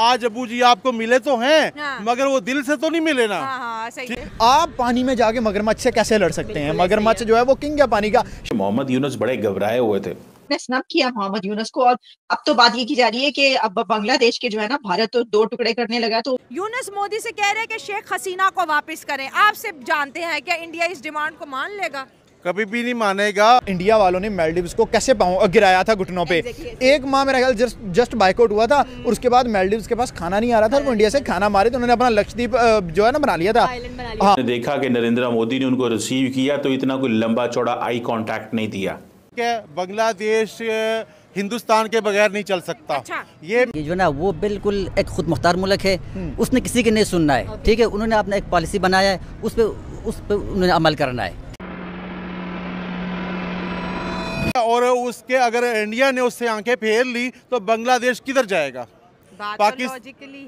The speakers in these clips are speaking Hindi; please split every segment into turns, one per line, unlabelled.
आज अबू जी आपको मिले तो हैं,
हाँ।
मगर वो दिल से तो नहीं मिले ना।
हाँ, सही है।
आप पानी में जाके मगरमच्छ से कैसे लड़ सकते हैं? मगरमच्छ जो है वो किंग है पानी का।
मोहम्मद यूनुस बड़े घबराए हुए थे।
ने स्नब किया मोहम्मद यूनुस को, और अब तो बात ये की जा रही है कि अब बांग्लादेश के जो है ना भारत तो 2 टुकड़े करने लगा। तो
यूनुस मोदी से कह रहे हैं कि शेख हसीना को वापस करें। आपसे जानते हैं क्या इंडिया इस डिमांड को मान लेगा?
कभी भी नहीं मानेगा।
इंडिया वालों ने मालदीव्स को कैसे गिराया था घुटनों पे। एक माह मेरा ख्याल जस्ट बाइकआउट हुआ था और उसके बाद मालदीव्स के पास खाना नहीं आ रहा था और वो इंडिया से खाना मारे तो उन्होंने अपना लक्षद्वीप जो है ना बना लिया था।
हाँ। देखा कि नरेंद्र मोदी ने उनको रिसीव किया तो इतना कोई लंबा चौड़ा आई कांटेक्ट नहीं दिया।
बांग्लादेश हिंदुस्तान के बगैर नहीं चल सकता।
अच्छा।
ये जो ना वो बिल्कुल एक खुद मुख्तार मुल्क है, उसने किसी की नहीं सुनना है, ठीक है। उन्होंने अपना एक पॉलिसी बनाया है, उस पे उन्होंने अमल करना है।
और उसके अगर इंडिया ने उससे आंखें फेर ली तो बांग्लादेश किधर जाएगा?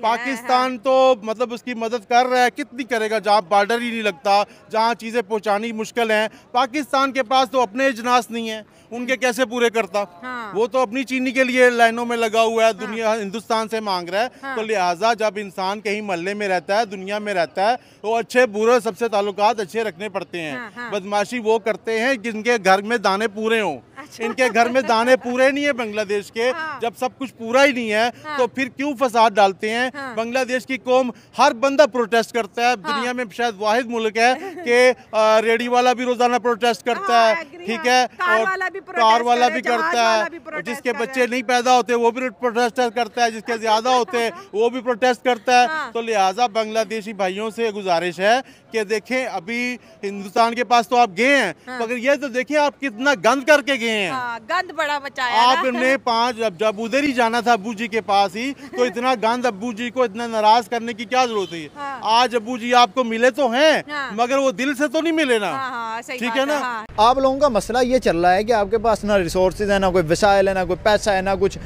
पाकिस्तान तो मतलब उसकी मदद कर रहा है, कितनी करेगा जहाँ बॉर्डर ही नहीं लगता, जहाँ चीज़ें पहुँचानी मुश्किल हैं। पाकिस्तान के पास तो अपने इजनास नहीं है, उनके कैसे पूरे करता? हाँ। वो तो अपनी चीनी के लिए लाइनों में लगा हुआ है। हाँ। दुनिया हिंदुस्तान से मांग रहा है। हाँ। तो लिहाजा जब इंसान कहीं मोहल्ले में रहता है, दुनिया में रहता है, तो अच्छे बुरे सबसे ताल्लुकात अच्छे रखने पड़ते हैं। हाँ। हाँ। बदमाशी वो करते हैं जिनके घर में दाने पूरे हों। अच्छा। इनके घर में दाने पूरे नहीं है बांग्लादेश के। हाँ। जब सब कुछ पूरा ही नहीं है। हाँ। तो फिर क्यों फसाद डालते हैं? हाँ। बांग्लादेश की कौम हर बंदा प्रोटेस्ट करता है। हाँ। दुनिया में शायद वाहिद मुल्क है कि रेडी वाला भी रोजाना प्रोटेस्ट करता है, ठीक है, और कार वाला भी करता है, जिसके बच्चे नहीं पैदा होते वो भी प्रोटेस्ट करता है, जिसके ज्यादा होते हैं वो भी प्रोटेस्ट करता है। हाँ। तो लिहाजा बांग्लादेशी भाइयों से गुजारिश है कि देखें, अभी हिंदुस्तान के पास तो आप गए हैं। हाँ। मगर ये तो देखिए आप कितना गंद करके गए हैं।
हाँ, गंद बड़ा मचाया
आपने 5 जब उधर ही जाना था अबू जी के पास ही, तो इतना गंद अबू जी को इतना नाराज करने की क्या जरूरत है? हाँ। आज अबू जी आपको मिले तो हैं। हाँ। मगर वो दिल से तो नहीं मिले ना।
हाँ,
ठीक है ना।
हाँ।
आप लोगों का मसला ये चल रहा है कि आपके पास ना रिसोर्सेज है, ना कोई वसाइल है, ना कोई पैसा है, ना कुछ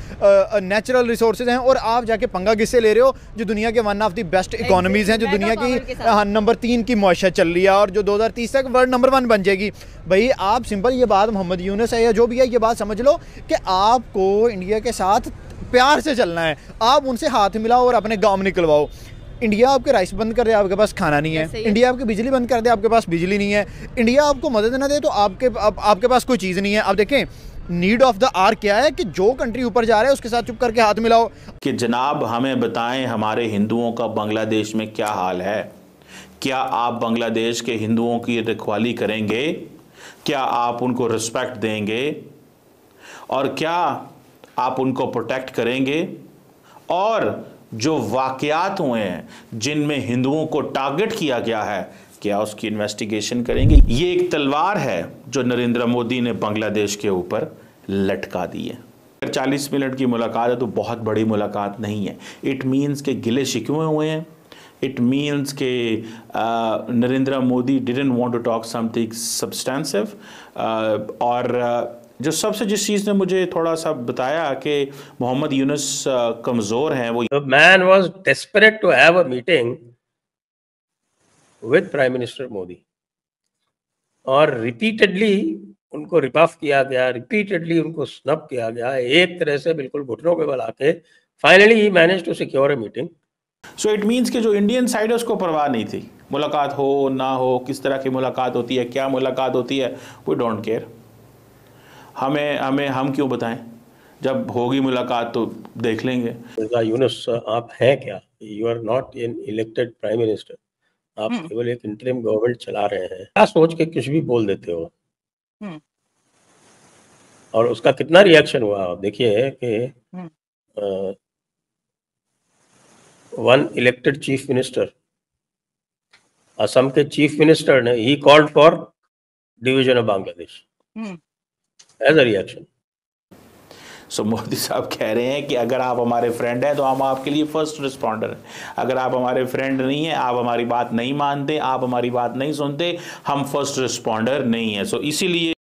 नेचुरल रिसोर्सेज हैं, और आप जाके पंगा किससे ले रहे हो? जो दुनिया के one of the best economies हैं, जो दुनिया की नंबर 3 की मुआशत चल रही है और जो 2030 तक वर्ल्ड नंबर 1 बन जाएगी। भाई आप सिंपल ये बात, मोहम्मद यूनुस है या जो भी है, ये बात समझ लो कि आपको इंडिया के साथ प्यार से चलना है। आप उनसे हाथ मिलाओ और अपने गाँव में निकलवाओ। इंडिया आपके राइस बंद कर दे, आपके पास खाना नहीं है। इंडिया आपकी बिजली बंद कर दे, आपके पास बिजली नहीं है। इंडिया आपको मदद ना दे तो आपके पास कोई चीज़ नहीं है। अब देखें नीड ऑफ द आर क्या है कि जो कंट्री ऊपर जा रहा है उसके साथ चुप करके हाथ मिलाओ।
कि जनाब हमें बताएं हमारे हिंदुओं का बांग्लादेश में क्या हाल है? क्या आप बांग्लादेश के हिंदुओं की रखवाली करेंगे? क्या आप उनको रिस्पेक्ट देंगे? और क्या आप उनको प्रोटेक्ट करेंगे? और जो वाक़यात हुए हैं जिनमें हिंदुओं को टारगेट किया गया है, क्या उसकी इन्वेस्टिगेशन करेंगे? ये एक तलवार है जो नरेंद्र मोदी ने बांग्लादेश के ऊपर लटका दी है। 40 मिनट की मुलाकात है तो बहुत बड़ी मुलाकात नहीं है। इट मीन्स के गिले शिकवे हुए हैं। इट मीन्स के Narendra Modi didn't want to talk something substantive. और जो सबसे जिस चीज़ ने मुझे थोड़ा सा बताया कि मोहम्मद यूनुस कमज़ोर हैं, वो
man was desperate to have a meeting with prime minister Modi, और रिपीटेडली उनको रिपफ किया गया, रिपीटेडली उनको स्नब किया गया, एक तरह से बिल्कुल घुटनों पे बल आके finally he manage to secure a meeting.
So it means कि जो इंडियन साइड है उसको परवाह नहीं थी, मुलाकात हो ना हो, किस तरह की मुलाकात होती है, क्या मुलाकात होती है, वी डोंट केयर। हम क्यों बताएं? जब होगी मुलाकात तो देख लेंगे।
यूनुस आप हैं क्या? You are not an elected prime minister, आप केवल एक इंटरिम गवर्नमेंट चला रहे हैं। क्या सोच के कुछ भी बोल देते हो? और उसका कितना रिएक्शन हुआ देखिए कि one elected chief minister, Assam के चीफ मिनिस्टर ने ही called for division of Bangladesh as a reaction.
So Modi साहब कह रहे हैं कि अगर आप हमारे फ्रेंड हैं तो हम आपके लिए फर्स्ट रिस्पॉन्डर हैं। अगर आप हमारे फ्रेंड नहीं हैं, आप हमारी बात नहीं मानते, आप हमारी बात नहीं सुनते, हम फर्स्ट रिस्पॉन्डर नहीं है। सो इसीलिए